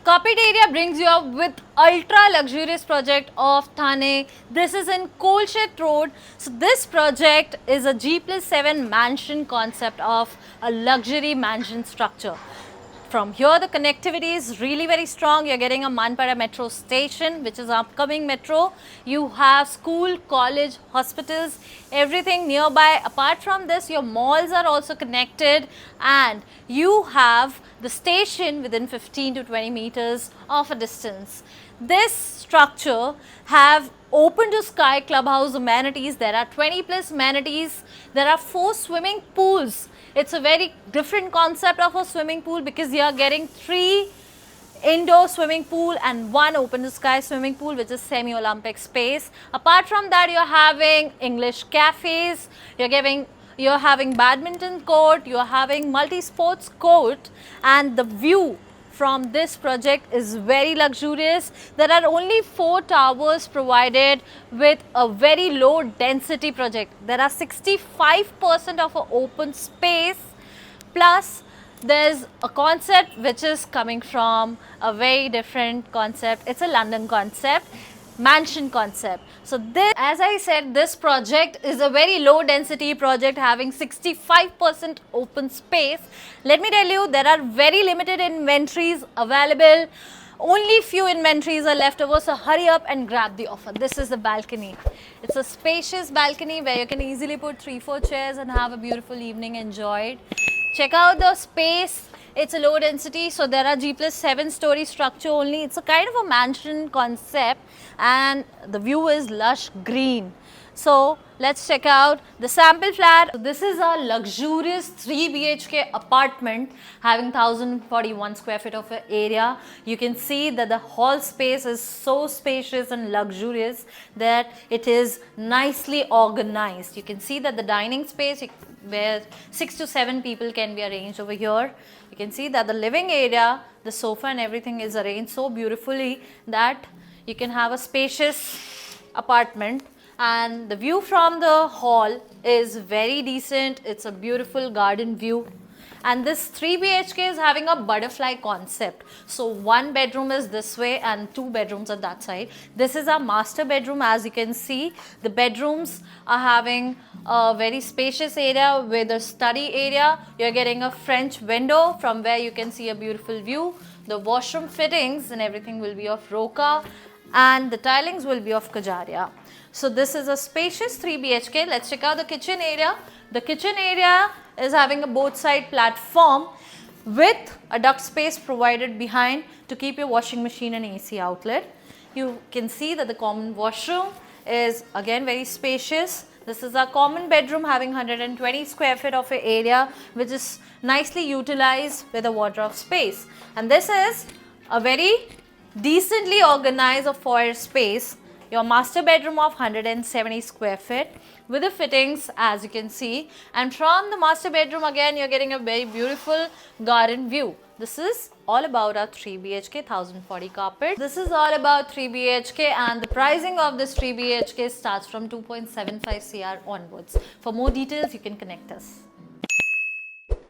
Carpet area brings you up with ultra luxurious project of Thane. This is in Kolshet Road. So this project is a G+7 mansion concept of a luxury mansion structure. From here the connectivity is really very strong. You're getting a Manpara metro station, which is upcoming metro. You have school, college, hospitals, everything nearby. Apart from this, your malls are also connected, and you have the station within 15 to 20 meters of a distance. This structure have open to sky clubhouse amenities. There are 20 plus amenities. There are 4 swimming pools. It's a very different concept of a swimming pool because you are getting 3 indoor swimming pool and 1 open to sky swimming pool, which is semi-Olympic space. Apart from that, you're having English cafes, you're having badminton court, you're having multi-sports court, and the view from this project is very luxurious. There are only 4 towers provided with a very low density project. There are 65% of an open space, plus there's a concept which is coming from a very different concept. It's a London concept, mansion concept. So this, as I said, this project is a very low density project having 65% open space. Let me tell you, there are very limited inventories available. Only few inventories are left over, so hurry up and grab the offer. This is the balcony. It's a spacious balcony where you can easily put 3-4 chairs and have a beautiful evening enjoyed. Check out the space. It's a low density, so there are G+7 story structure only. It's a kind of a mansion concept, and the view is lush green. So let's check out the sample flat. So this is a luxurious 3 BHK apartment having 1041 square feet of area. You can see that the hall space is so spacious and luxurious that it is nicely organized. You can see that the dining space where 6 to 7 people can be arranged over here. You can see that the living area, the sofa and everything is arranged so beautifully that you can have a spacious apartment. And the view from the hall is very decent. It's a beautiful garden view. And this 3 BHK is having a butterfly concept. So 1 bedroom is this way and 2 bedrooms at that side. This is our master bedroom. As you can see, the bedrooms are having a very spacious area with a study area. You're getting a French window from where you can see a beautiful view. The washroom fittings and everything will be of Roca, and the tilings will be of Kajaria. So this is a spacious 3 BHK. Let's check out the kitchen area. The kitchen area is having a both side platform with a duct space provided behind to keep your washing machine and AC outlet. You can see that the common washroom is again very spacious. This is a common bedroom having 120 square feet of area, which is nicely utilized with a wardrobe space. And this is a very decently organized foyer space. Your master bedroom of 170 square feet with the fittings, as you can see, and from the master bedroom again you're getting a very beautiful garden view. This is all about our 3 BHK 1040 carpet. This is all about 3 BHK, and the pricing of this 3 BHK starts from 2.75 CR onwards. For more details you can connect us.